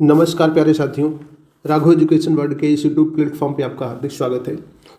नमस्कार प्यारे साथियों, राघव एजुकेशन वर्ल्ड के इस यूट्यूब प्लेटफॉर्म पे आपका हार्दिक स्वागत है।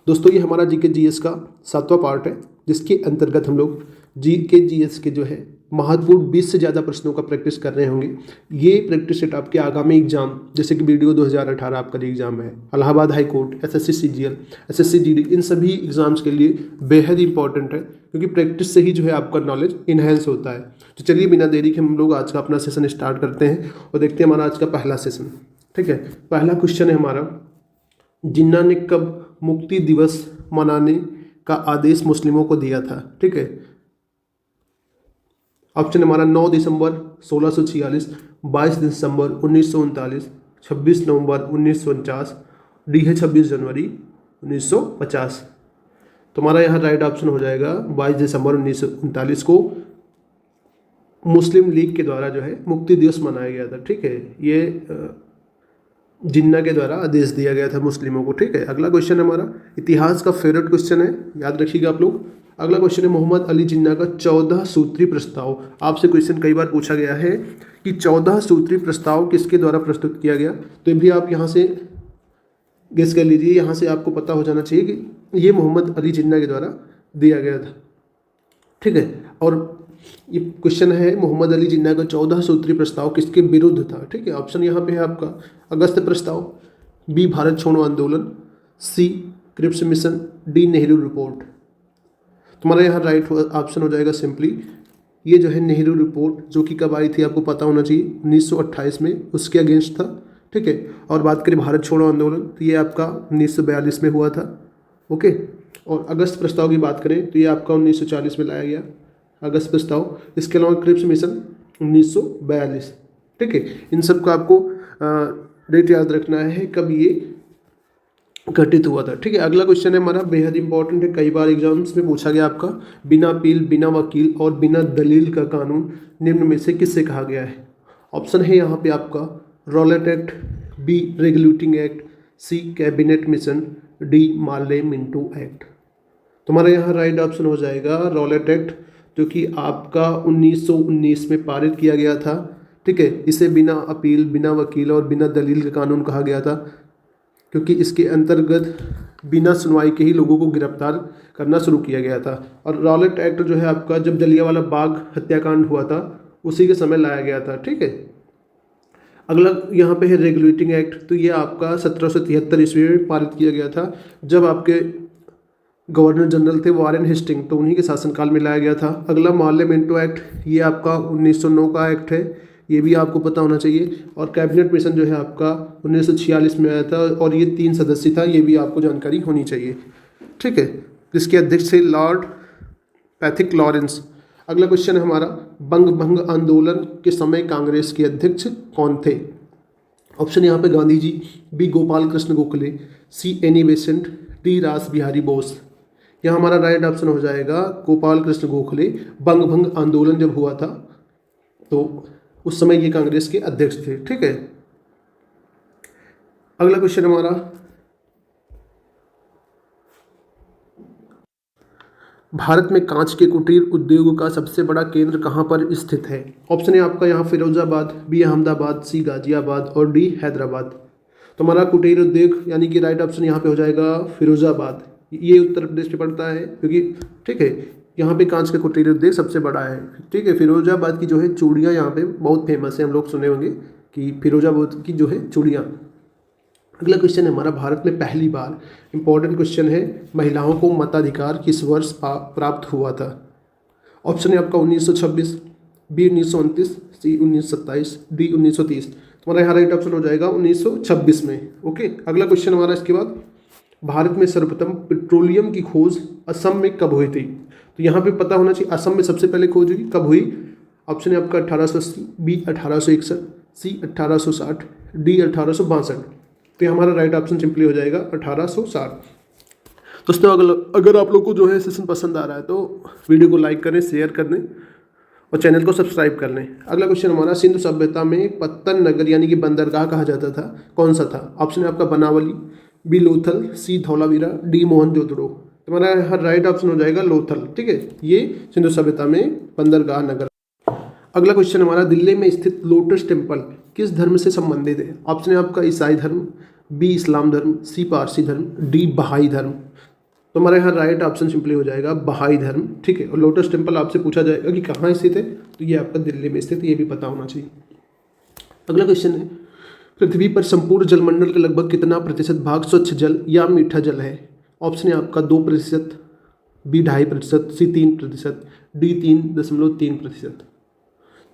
दोस्तों, ये हमारा जीके जीएस का 7वां पार्ट है, जिसके अंतर्गत हम लोग जीके जीएस के जो है महत्वपूर्ण 20 से ज़्यादा प्रश्नों का प्रैक्टिस कर रहे होंगे। ये प्रैक्टिस सेट आपके आगामी एग्जाम, जैसे कि वीडियो 2018 आपका एग्जाम है, Allahabad high court, SSC CGL, SSC GD, इन सभी एग्जाम्स के लिए बेहद इंपॉर्टेंट है, क्योंकि प्रैक्टिस से ही जो है आपका नॉलेज इन्हेंस होता है। तो चलिए बिना देरी के हम लोग आज का अपना सेशन स्टार्ट करते हैं और देखते हैं हमारा आज का पहला सेशन। ठीक है, पहला क्वेश्चन है हमारा, जिन्ना ने कब मुक्ति दिवस मनाने का आदेश मुस्लिमों को दिया था? ठीक है, ऑप्शन हमारा 9 दिसंबर 1646, 22 दिसंबर 1939, 26 नवंबर 1949, डी है 26 जनवरी 1950। तो हमारा यहाँ राइट ऑप्शन हो जाएगा 22 दिसंबर 1939 को मुस्लिम लीग के द्वारा जो है मुक्ति दिवस मनाया गया था। ठीक है, ये जिन्ना के द्वारा आदेश दिया गया था मुस्लिमों को। ठीक है, अगला क्वेश्चन हमारा इतिहास का फेवरेट क्वेश्चन है, याद रखिएगा आप लोग। अगला क्वेश्चन है मोहम्मद अली जिन्ना का 14 सूत्री प्रस्ताव। आपसे क्वेश्चन कई बार पूछा गया है कि 14 सूत्री प्रस्ताव किसके द्वारा प्रस्तुत किया गया, तो भी आप यहाँ से गेस कर लीजिए। यहाँ से आपको पता हो जाना चाहिए कि ये मोहम्मद अली जिन्ना के द्वारा दिया गया था। ठीक है, और ये क्वेश्चन है मोहम्मद अली जिन्ना का 14 सूत्री प्रस्ताव किसके विरुद्ध था? ठीक है, ऑप्शन यहाँ पे है आपका अगस्त प्रस्ताव, B Bharat Chhodo Andolan, C Cripps mission, D Nehru report. तुम्हारा यहाँ राइट ऑप्शन हो जाएगा सिंपली ये जो है नेहरू रिपोर्ट, जो कि कब आई थी आपको पता होना चाहिए, 1928 में, उसके अगेंस्ट था। ठीक है, और बात करें भारत छोड़ो आंदोलन तो ये आपका 1942 में हुआ था। ओके, और अगस्त प्रस्ताव की बात करें तो ये आपका 1940 में लाया गया अगस्त प्रस्ताव। इसके अलावा क्रिप्स मिशन 1942। ठीक है, इन सब का आपको डेट याद रखना है कब ये घटित हुआ था। ठीक है, अगला क्वेश्चन है हमारा बेहद इंपॉर्टेंट है, कई बार एग्जाम्स में पूछा गया आपका, बिना अपील, बिना वकील और बिना दलील का कानून निम्न में से किससे कहा गया है? ऑप्शन है यहाँ पे आपका Rowlatt act, B regulating act, C cabinet mission, D Morley Minto act. तुम्हारा यहाँ राइट ऑप्शन हो जाएगा रॉलेट एक्ट, जो कि आपका 1919 में पारित किया गया था। ठीक है, इसे बिना अपील, बिना वकील और बिना दलील का कानून कहा गया था, क्योंकि इसके अंतर्गत बिना सुनवाई के ही लोगों को गिरफ्तार करना शुरू किया गया था। और रॉलेट एक्ट जो है आपका जब जलियांवाला बाग हत्याकांड हुआ था उसी के समय लाया गया था। ठीक है, अगला यहाँ पे है रेगुलेटिंग एक्ट, तो ये आपका 1773 ईस्वी में पारित किया गया था, जब आपके गवर्नर जनरल थे वारेन हेस्टिंग, तो उन्हीं के शासनकाल में लाया गया था। अगला मार्ले मिंटो एक्ट, ये आपका 1909 का एक्ट है, ये भी आपको पता होना चाहिए। और कैबिनेट मिशन जो है आपका 1946 में आया था और ये 3 सदस्य था, ये भी आपको जानकारी होनी चाहिए। ठीक है, जिसके अध्यक्ष थे लॉर्ड पैथिक लॉरेंस। अगला क्वेश्चन है हमारा, बंग भंग आंदोलन के समय कांग्रेस के अध्यक्ष कौन थे? ऑप्शन यहाँ पे Gandhi ji, B Gopal Krishna Gokhale, C Annie Besant, D Ras Bihari Bose. यह हमारा राइट ऑप्शन हो जाएगा गोपाल कृष्ण गोखले। बंग भंग आंदोलन जब हुआ था तो उस समय ये कांग्रेस के अध्यक्ष थे। ठीक है, अगला क्वेश्चन हमारा, भारत में कांच के कुटीर उद्योग का सबसे बड़ा केंद्र कहाँ पर स्थित है? ऑप्शन है आपका यहाँ फिरोजाबाद, बी अहमदाबाद, सी गाजियाबाद और डी हैदराबाद। तो हमारा कुटीर उद्योग यानी कि राइट ऑप्शन यहाँ पे हो जाएगा फिरोजाबाद। ये उत्तर प्रदेश में पड़ता है, क्योंकि ठीक है यहाँ पे कांच का कुटीर उद्योग सबसे बड़ा है। ठीक है, फिरोजाबाद की जो है चूड़ियाँ यहाँ पे बहुत फेमस है, हम लोग सुने होंगे कि फिरोजाबाद की जो है चूड़ियाँ। अगला क्वेश्चन है हमारा, भारत में पहली बार, इंपॉर्टेंट क्वेश्चन है, महिलाओं को मताधिकार किस वर्ष प्राप्त हुआ था? ऑप्शन है आपका 1926, बी 1929, सी 1927, डी 1930। तुम्हारा यहाँ राइट ऑप्शन हो जाएगा 1926 में। ओके, अगला क्वेश्चन हमारा इसके बाद, भारत में सर्वप्रथम पेट्रोलियम की खोज असम में कब हुई थी? तो यहाँ पे पता होना चाहिए असम में सबसे पहले खोज हुई कब हुई। ऑप्शन है आपका 1880, बी 1861, सी 1860, डी 1862। तो हमारा राइट ऑप्शन सिंपली हो जाएगा 1860। दोस्तों, अगर आप लोग को जो है सेशन पसंद आ रहा है तो वीडियो को लाइक करें, शेयर कर दें और चैनल को सब्सक्राइब कर लें। अगला क्वेश्चन हमारा, सिंधु सभ्यता में पत्तन नगर यानी कि बंदरगाह कहा जाता था, कौन सा था? ऑप्शन है आपका बनावली, बी लोथल, सी धौलावीरा, डी मोहनजोदड़ो। तुम्हारा हर राइट ऑप्शन हो जाएगा लोथल। ठीक है, ये सिंधु सभ्यता में बंदरगाह नगर। अगला क्वेश्चन हमारा, दिल्ली में स्थित लोटस टेम्पल किस धर्म से संबंधित है? ऑप्शन है आपका ईसाई धर्म, बी इस्लाम धर्म, सी पारसी धर्म, डी बहाई धर्म। तो हमारे यहाँ राइट ऑप्शन सिंपली हो जाएगा बहाई धर्म, ठीक है। और लोटस टेम्पल आपसे पूछा जाएगा कि कहाँ स्थित है, तो ये आपका दिल्ली में स्थित है, ये भी पता होना चाहिए। अगला क्वेश्चन है, पृथ्वी पर संपूर्ण जलमंडल का लगभग कितना प्रतिशत भाग स्वच्छ जल या मीठा जल है? ऑप्शन है आपका 2%, बी 2.5%, सी 3%, डी 3.3%।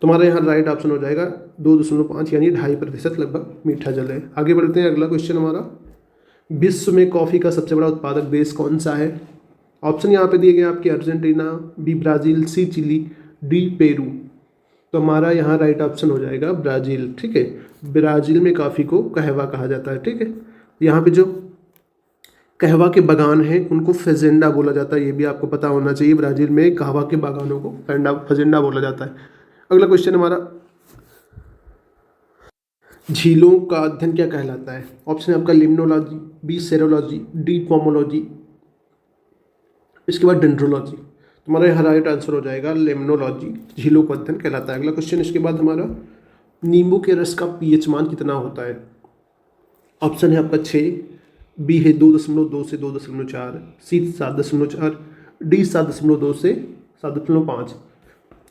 तुम्हारे यहाँ राइट ऑप्शन हो जाएगा 2.5 यानी 2.5% लगभग मीठा जल है। आगे बढ़ते हैं, अगला क्वेश्चन हमारा, विश्व में कॉफ़ी का सबसे बड़ा उत्पादक देश कौन सा है? ऑप्शन यहाँ पे दिए गए आपके अर्जेंटीना, बी ब्राज़ील, सी चिली, डी पेरू। तो हमारा यहाँ राइट ऑप्शन हो जाएगा ब्राज़ील, ठीक है। ब्राज़ील में कॉफ़ी को कहवा कहा जाता है, ठीक है। यहाँ पे जो कहवा के बागान हैं उनको फेजेंडा बोला जाता है, ये भी आपको पता होना चाहिए। ब्राज़ील में कहवा के बागानों को फेजेंडा बोला जाता है। अगला क्वेश्चन हमारा, झीलों का अध्ययन क्या कहलाता है? ऑप्शन है आपका limnology, B serology, D pomology, इसके बाद डेंड्रोलॉजी। तुम्हारा यहाँ राइट आंसर हो जाएगा लेमनोलॉजी, झीलों का अध्ययन कहलाता है। अगला क्वेश्चन इसके बाद हमारा, नींबू के रस का पीएच मान कितना होता है? ऑप्शन है आपका 6, बी है 2.2 से 2.4, सी 7.4, डी 7.2 से 7.5।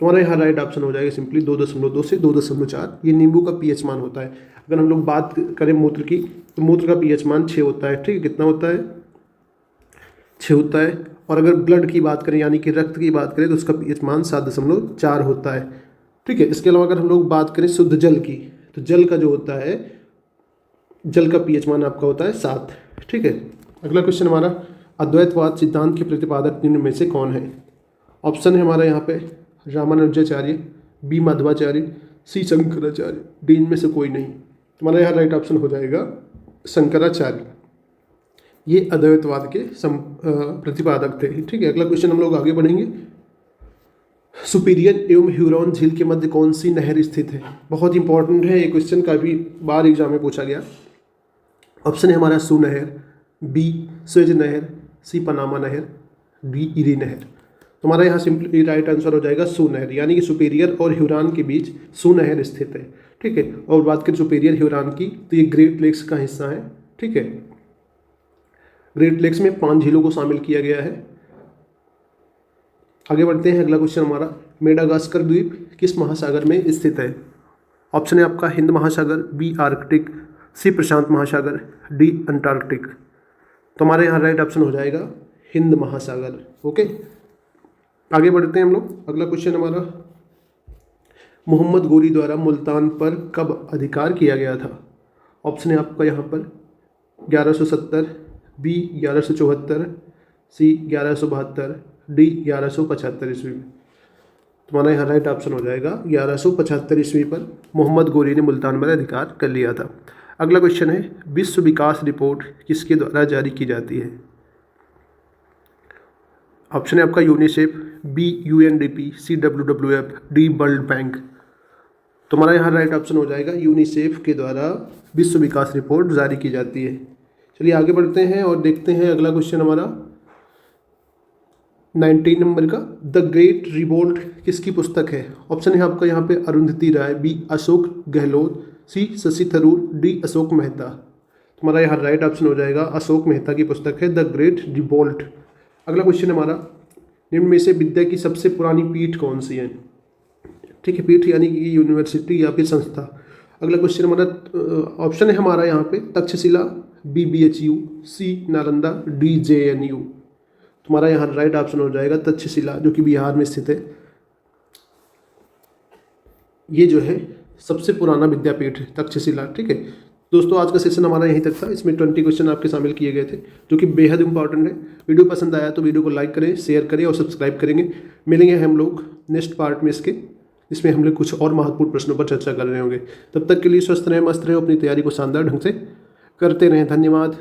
तुम्हारा यहाँ राइट ऑप्शन हो जाएगा सिंपली 2.2 से 2.4, ये नींबू का पीएच मान होता है। अगर हम लोग बात करें मूत्र की, तो मूत्र का पीएच मान 6 होता है, ठीक है। कितना होता है? 6 होता है। और अगर ब्लड की बात करें यानी कि रक्त की बात करें तो उसका पीएच मान 7.4 होता है, ठीक है। इसके अलावा अगर हम लोग बात करें शुद्ध जल की, तो जल का जो होता है, जल का पीएच मान आपका होता है 7, ठीक है। अगला क्वेश्चन हमारा, अद्वैतवाद सिद्धांत के प्रतिपादक निम्न में से कौन है? ऑप्शन है हमारा यहाँ पे रामानुजाचार्य, बी माधवाचार्य, सी शंकराचार्य, डी इनमें से कोई नहीं। तुम्हारा यहाँ राइट ऑप्शन हो जाएगा शंकराचार्य, ये अद्वैतवाद के प्रतिपादक थे, ठीक है। अगला क्वेश्चन हम लोग आगे बढ़ेंगे, सुपीरियर एवं ह्यूरॉन झील के मध्य कौन सी नहर स्थित है? बहुत इंपॉर्टेंट है ये क्वेश्चन, काफ़ी बार एग्जाम में पूछा गया। ऑप्शन है हमारा सू नहर, बी स्वेज नहर, सी पनामा नहर, डी इरी नहर। तुम्हारा यहाँ सिंपली राइट आंसर हो जाएगा सू नहर, यानी कि सुपीरियर और ह्यूरॉन के बीच सू नहर स्थित है, ठीक है। और बात करें सुपीरियर ह्यूरॉन की, तो ये ग्रेट लेक्स का हिस्सा है, ठीक है। ग्रेट लेक्स में 5 झीलों को शामिल किया गया है। आगे बढ़ते हैं, अगला क्वेश्चन हमारा, मेडागास्कर द्वीप किस महासागर में स्थित है? ऑप्शन है आपका हिंद महासागर, बी आर्कटिक, सी प्रशांत महासागर, डी अंटार्कटिक। तो हमारे यहाँ राइट ऑप्शन हो जाएगा हिंद महासागर, ओके। आगे बढ़ते हैं हम लोग, अगला क्वेश्चन हमारा, मोहम्मद गोरी द्वारा मुल्तान पर कब अधिकार किया गया था? ऑप्शन है आपका यहाँ पर 1170, बी 1174, सी 1172, डी 1175 ईस्वी में। तुम्हारा यहाँ राइट ऑप्शन हो जाएगा 1175 ईस्वी पर मोहम्मद गोरी ने मुल्तान पर अधिकार कर लिया था। अगला क्वेश्चन है, विश्व विकास रिपोर्ट किसके द्वारा जारी की जाती है? ऑप्शन है आपका यूनिसेफ, बी यूएनडीपी, सी WWF, डी वर्ल्ड बैंक। तुम्हारा यहाँ राइट ऑप्शन हो जाएगा यूनिसेफ के द्वारा विश्व विकास रिपोर्ट जारी की जाती है। चलिए आगे बढ़ते हैं और देखते हैं अगला क्वेश्चन हमारा 19 नंबर का, द ग्रेट रिवोल्ट किसकी पुस्तक है? ऑप्शन है आपका यहाँ पे अरुंधति राय, बी अशोक गहलोत, सी शशि थरूर, डी अशोक मेहता। तुम्हारा यहाँ राइट ऑप्शन हो जाएगा अशोक मेहता की पुस्तक है द ग्रेट रिवोल्ट। अगला क्वेश्चन हमारा, निम्न में से विद्या की सबसे पुरानी पीठ कौन सी है? ठीक है, पीठ यानी कि यूनिवर्सिटी या फिर संस्था। अगला क्वेश्चन हमारा, ऑप्शन है हमारा यहाँ पे तक्षशिला, बी BHU, सी नालंदा, डी JNU। तुम्हारा यहाँ राइट ऑप्शन हो जाएगा तक्षशिला, जो कि बिहार में स्थित है। ये जो है सबसे पुराना विद्यापीठ है तक्षशिला, ठीक है। दोस्तों आज का सेशन हमारा यहीं तक था, इसमें 20 क्वेश्चन आपके शामिल किए गए थे जो कि बेहद इंपॉर्टेंट है। वीडियो पसंद आया तो वीडियो को लाइक करें, शेयर करें और सब्सक्राइब करेंगे। मिलेंगे हम लोग नेक्स्ट पार्ट में इसके, जिसमें हम लोग कुछ और महत्वपूर्ण प्रश्नों पर चर्चा कर रहे होंगे। तब तक के लिए स्वस्थ रहें, मस्त रहें, अपनी तैयारी को शानदार ढंग से करते रहें। धन्यवाद।